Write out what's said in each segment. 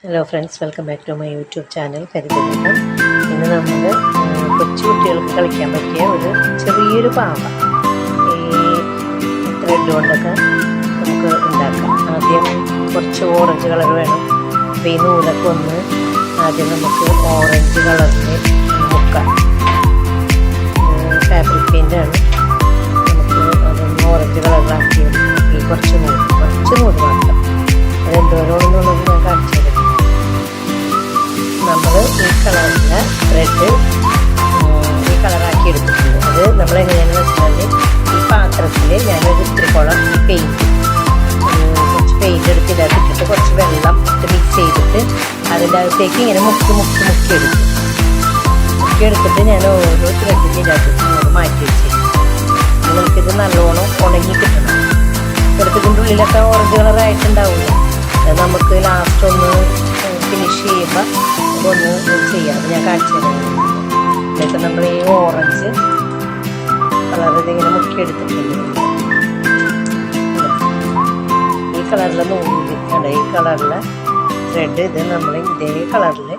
Hello friends, welcome back to my YouTube channel Karithookkam. ഇന്ന് നമ്മൾ കൊച്ചു കുട്ടികൾക്ക് കളിക്കാൻ പറ്റിയ ഒരു ചെറിയൊരു പാവ ഈ ത്രെഡ് കൊണ്ടൊക്കെ നമുക്ക് ഉണ്ടാക്കാം. ആദ്യം കുറച്ച് ഓറഞ്ച് കളർ വേണം. അപ്പോൾ ഈ നൂലൊക്കെ ഒന്ന് ആദ്യം നമുക്ക് ഓറഞ്ച് കളറിൽ മുക്കാം. ഫാബ്രിക് പെയിൻ്റാണ്. നമുക്ക് അതൊന്ന് ഓറഞ്ച് കളറിലാക്കി ഈ കുറച്ച് നൂല് മാത്രം. അതെന്തോരോന്നുള്ളത് ഞാൻ കാണിച്ചു തരാം. നമ്മൾ ഈ കളറിൻ്റെ ത്രെഡ് ഈ കളറാക്കി എടുത്തിട്ടുണ്ട്. അത് നമ്മളെങ്ങനെയാണെന്ന് വെച്ചാൽ ഈ പാത്രത്തിൽ ഞാനൊരു ഇത്തിരിക്കോളം കുറച്ച് പെയിൻ്റ് എടുത്ത് ഇതിനകത്തിട്ടിട്ട് കുറച്ച് വെള്ളം ഇട്ട് മിക്സ് ചെയ്തിട്ട് അതിൻ്റെ അകത്തേക്ക് ഇങ്ങനെ മുക്കിയെടുത്തിട്ട് ഞാൻ ഓരോ ത്രെഡിൻ്റെ ഇതിനകത്തേക്ക് ഇങ്ങോട്ട് മാറ്റി വെച്ചിരിക്കും. നമുക്കിത് നല്ലോണം ഉണങ്ങി കിട്ടണം. ചിലപ്പോൾ ഇതിൻ്റെ ഉള്ളിലൊക്കെ ഓറഞ്ച് കളറായിട്ടുണ്ടാവില്ല. അത് നമുക്ക് ലാസ്റ്റ് ഒന്ന് ഫിനിഷ് ചെയ്യുമ്പോൾ ഒന്ന് ചെയ്യാം. ഞാൻ കാണിച്ചു തരാം. എന്നിട്ട് നമ്മൾ ഈ ഓറഞ്ച് കളർ ഇതിങ്ങനെ മുക്കിയെടുത്തിട്ടുണ്ട്. ഈ കളറിലെ നൂല് ഈ കളറിലെ ത്രെഡ് ഇത് നമ്മൾ ഇതേ കളറിൽ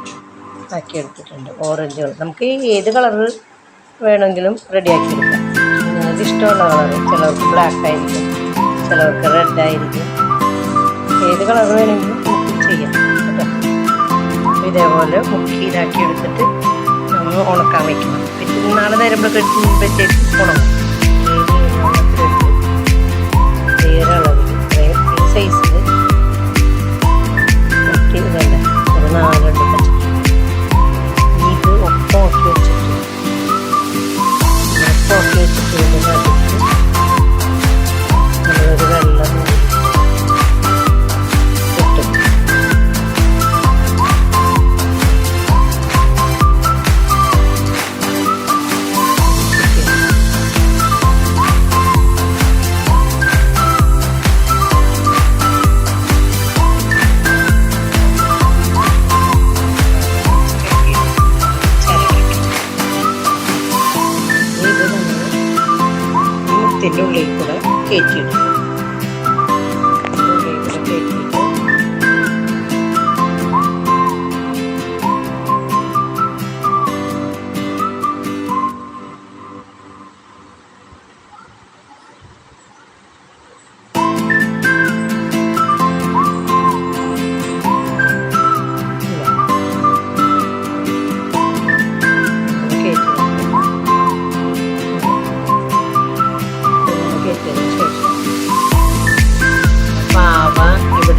ആക്കിയെടുത്തിട്ടുണ്ട്. ഓറഞ്ച് കളർ നമുക്ക് ഏത് കളറ് വേണമെങ്കിലും റെഡിയാക്കിയെടുക്കാം. നിങ്ങൾക്ക് ഇഷ്ടമുള്ള കളർ. ചിലർക്ക് ബ്ലാക്ക് ആയിരിക്കും, ചിലർക്ക് റെഡ് ആയിരിക്കും. ഏത് കളർ വേണമെങ്കിലും നമുക്ക് ചെയ്യാം കേട്ടോ. ഇതേപോലെ മുക്കി ഇതാക്കി എടുത്തിട്ട് നമ്മൾ ഉണക്കാൻ വയ്ക്കണം. പിന്നെ നാളെ നേരം പറ്റിയിട്ട് ഉണങ്ങും. അളവിൽ ഇത്രയും ഈ സൈസിൽ മുക്കി ഇതല്ല ഒരു 4 ഇത് ഒപ്പമാക്കി വെച്ചിട്ട് ഇതിൻ്റെ അടുത്ത് നമ്മളൊരു വെള്ളം കിട്ടും. ഇതിൻ്റെ ഉള്ളിൽ കൂടെ കയറ്റിയിടും.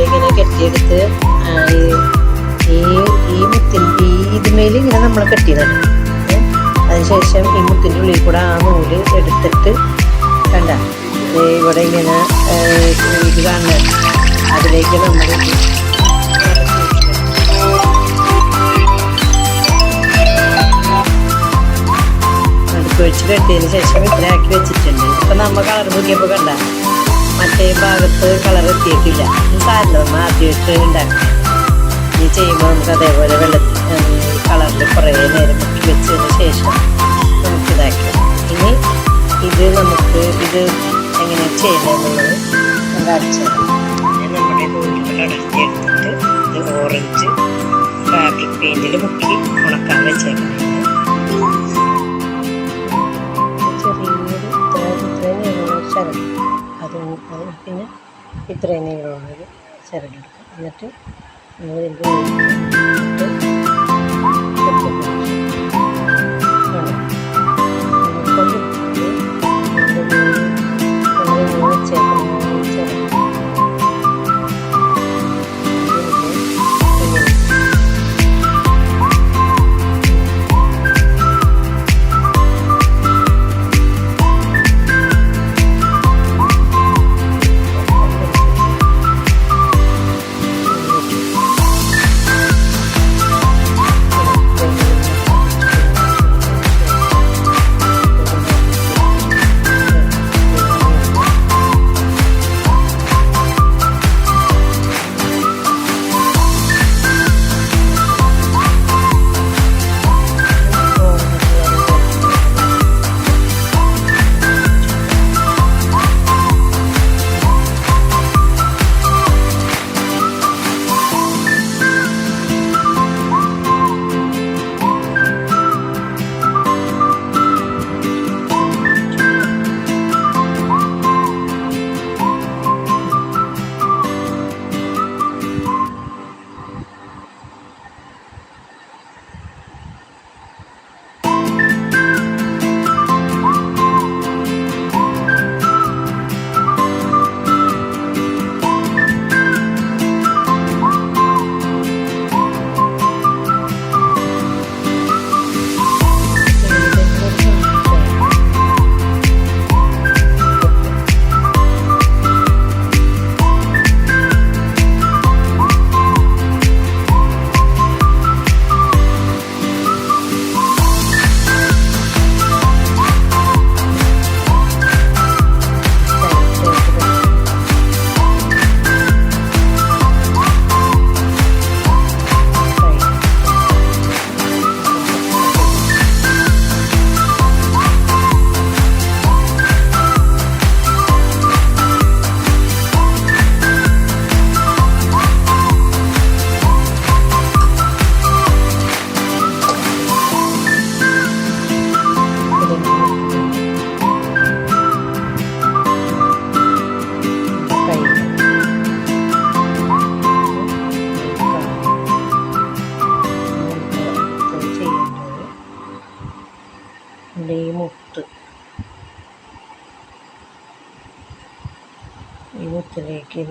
ഇങ്ങനെ കെട്ടിയെടുത്ത് ഈ മുത്തിൻ്റെ ഇതുമേൽ ഇങ്ങനെ നമ്മൾ കെട്ടിയതാണ്. അതിനുശേഷം ഈ മുത്തിൻ്റെ ഉള്ളിൽ കൂടെ ആ നൂല് എടുത്തിട്ട് കണ്ട ഇവിടെ ഇങ്ങനെ ഇത് കാണുന്നത് അതിലേക്ക് നമ്മൾ അടുപ്പ് വെച്ച് കെട്ടിയതിന് ശേഷം ഇത്ര ആക്കി വെച്ചിട്ടുണ്ട്. ഇപ്പം നമ്മൾ കളർ മുറിയപ്പോൾ കണ്ട മറ്റേ ഭാഗത്ത് കളർ എത്തിയിട്ടില്ല. സാരില്ല, നമ്മൾ ആദ്യമായിട്ട് ഉണ്ടാക്കി ഈ ചെയ്യുമ്പോൾ നമുക്ക് അതേപോലെ വെള്ളത്തിൽ കളറിൽ കുറേ നേരം മുക്കി വെച്ചതിന് ശേഷം നമുക്കിതാക്കി. ഇനി നമുക്ക് ഇത് എങ്ങനെ ചെയ്യുന്നതെന്നുള്ളത് ഞാൻ കാണിച്ചു തരാം. നമ്മുടെ നൂലുകൾ അടർത്തിയെടുത്തിട്ട് ഇത് ഓറഞ്ച് ഫാബ്രിക് പെയിൻറ്റിൽ മുക്കി ഉണക്കാൻ വെച്ചേക്കണം. ചെറിയൊരു അത് പിന്നെ ഇത്രയും നീളമുള്ളൊരു ചരടെടുക്കും. എന്നിട്ട് ഇതിൻ്റെ മുത്തിലേക്ക്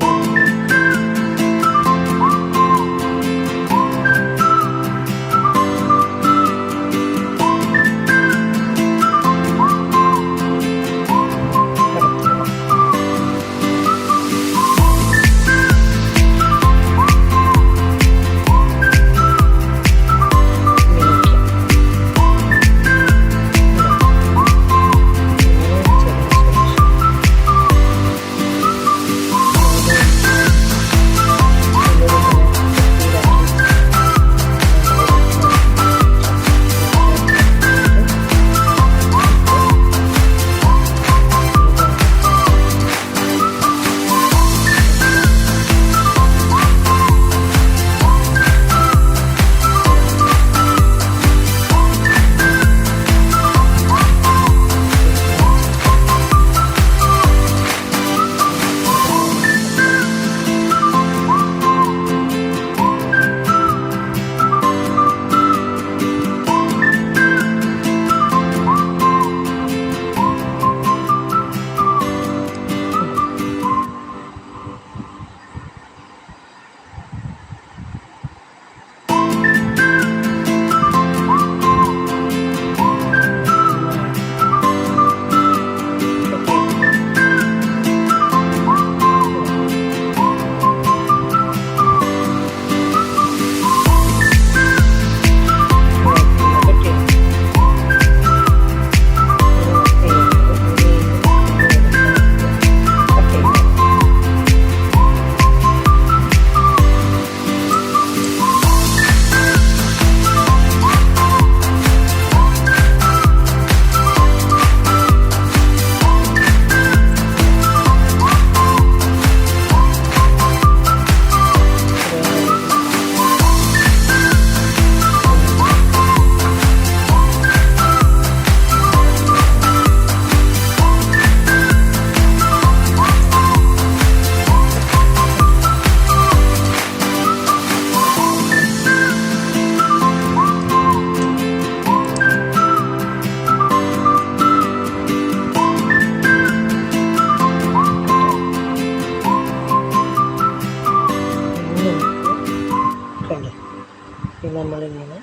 നമ്മളിങ്ങനെ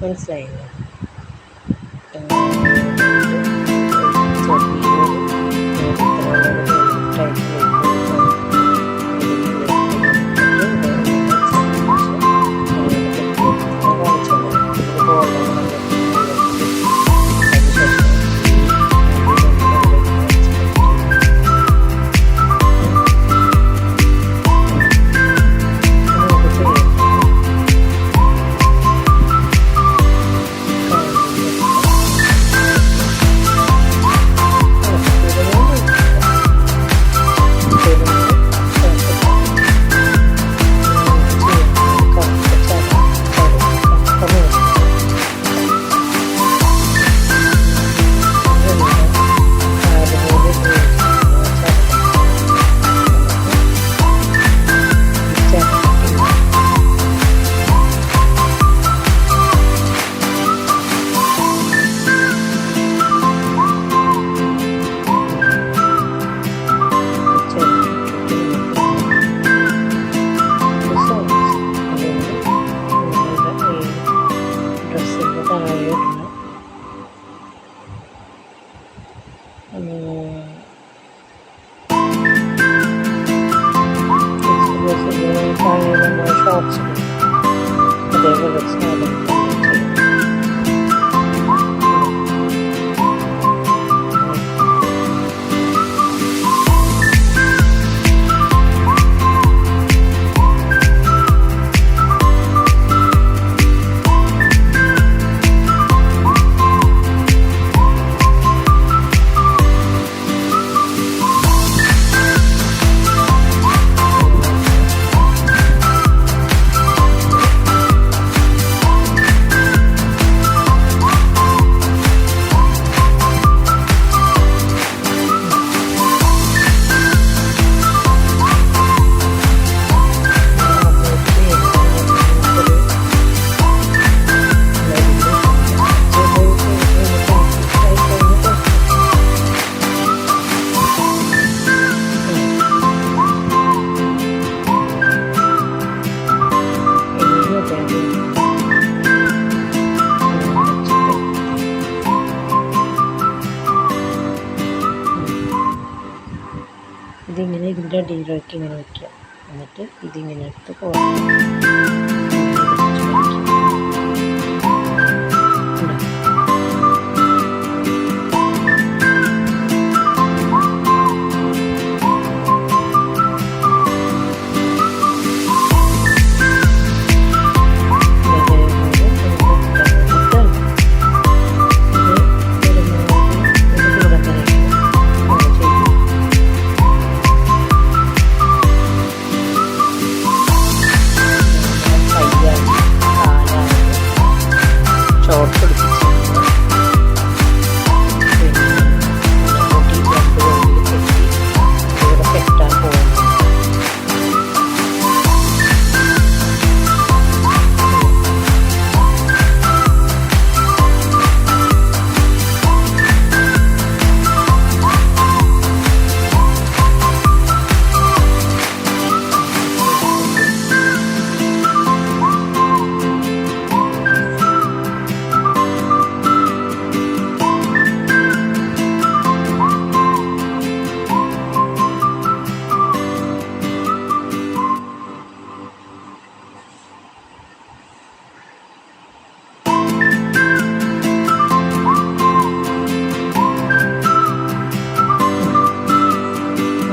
മനസ്സിലായില്ലേ അടിയിലേക്ക് ഇങ്ങനെ വയ്ക്കുക. എന്നിട്ട് ഇതിങ്ങനെ എടുത്ത് പോകാം.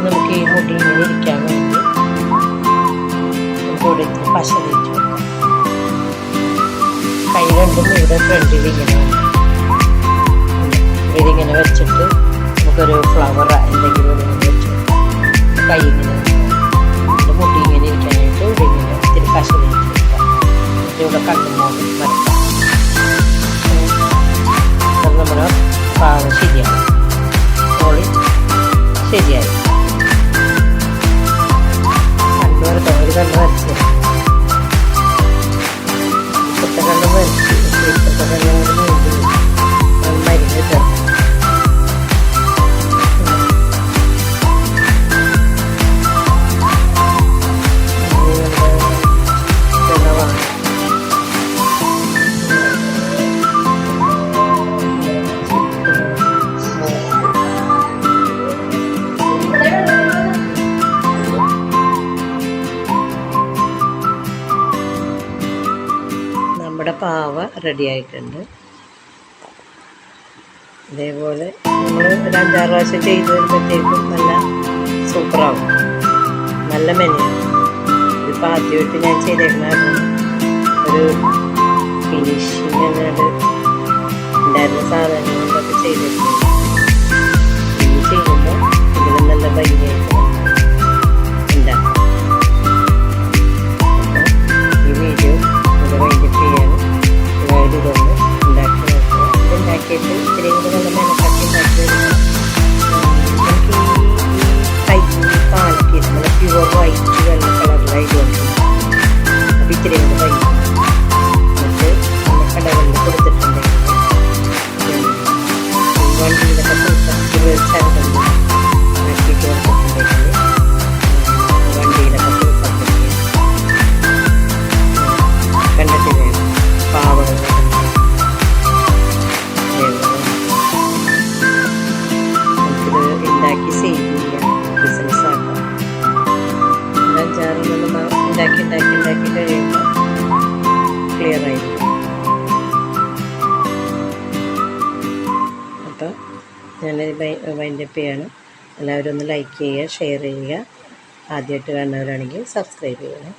നമുക്ക് ഈ മുടി ഇങ്ങനെ ഇരിക്കാൻ വേണ്ടി കൂടെ പശ തേച്ച് വെക്കാം. കൈ രണ്ടും ഇവിടെ ഫ്രണ്ടിൽ ഇങ്ങനെ ഇതിങ്ങനെ വെച്ചിട്ട് നമുക്കൊരു ഫ്ലവർ എന്തെങ്കിലും ഇങ്ങനെ വെച്ച് കൈ ഇങ്ങനെ മുടി ഇങ്ങനെ ഇരിക്കാനായിട്ട് ഇവിടെ ഇങ്ങനെ ഇത്തിരി പശ തേച്ച് വെക്കാം. ഇവിടെ കണ്ണുമോളും വരക്കാം. നമ്മുടെ പാവം ശരിയായി, മോളി ശരിയായി. ഒരു കണ്ണ് വരച്ച് ഇപ്പത്തെ കണ്ണ് വരച്ച് ഇപ്പത്തെ കണ്ണുകൊണ്ട് മരുന്ന് ചേർക്കും. നമ്മുടെ പാവ റെഡി ആയിട്ടുണ്ട്. ഇതേപോലെ നമ്മൾ ഒരു 5-6 പ്രാവശ്യം ചെയ്ത് വരുമ്പോഴത്തേക്കും നല്ല സൂപ്പറാകും, നല്ല മെനയാണ്. ഇതിപ്പോൾ ആദ്യമായിട്ട് ഞാൻ ചെയ്തേക്കണായിരുന്നു. ഒരു ഫിനിഷിങ് അങ്ങോട്ട് ഉണ്ടായിരുന്ന സാധനങ്ങളൊക്കെ ചെയ്തിട്ടുണ്ട്. ഇനി ചെയ്യുമ്പോൾ ഇതിലും നല്ല ഭംഗിയായിട്ട് ഉണ്ടാകും. ഈ വീഡിയോ വൈൻഡപ്പ് ചെയ്യാണ്. ഇതൊന്ന് ഉണ്ടാക്കി നോക്കുക. ഇതുണ്ടാക്കിയിട്ട് ഇത്തിരി കൂടെ നല്ല മെനക്കാക്കി ഉണ്ടാക്കി വരുമ്പോൾ നമുക്ക് ഈ കൈ കാലൊക്കെ നല്ല പ്യുവർ വൈറ്റ് വെള്ള കളറിലായിട്ട് വന്നിട്ടുണ്ട്. അപ്പോൾ ഇത്തിരി കൂടെ ഭംഗി. എന്നിട്ട് നമ്മൾ കടകളിൽ കൊടുത്തിട്ടുണ്ടെങ്കിൽ വണ്ടിയിലൊക്കെ ചരടുണ്ട് ആക്കിയിട്ട് കൊടുത്തിട്ടുണ്ടെങ്കിൽ വണ്ടിയിലൊക്കെ കണ്ടിട്ടില്ലേ പാവകൾ നമുക്കിത് ഉണ്ടാക്കി സെയിൽ ചെയ്യാം, ബിസിനസ് ആക്കാം. 5-6 നമ്മൾ ഉണ്ടാക്കി കഴിയുമ്പോൾ ക്ലിയർ ആയിരിക്കും. അപ്പോൾ ഞാനത് വൈൻഡപ്പ് ചെയ്യാണ്. എല്ലാവരും ഒന്ന് ലൈക്ക് ചെയ്യുക, ഷെയർ ചെയ്യുക. ആദ്യമായിട്ട് കാണുന്നവരാണെങ്കിൽ സബ്സ്ക്രൈബ് ചെയ്യണം.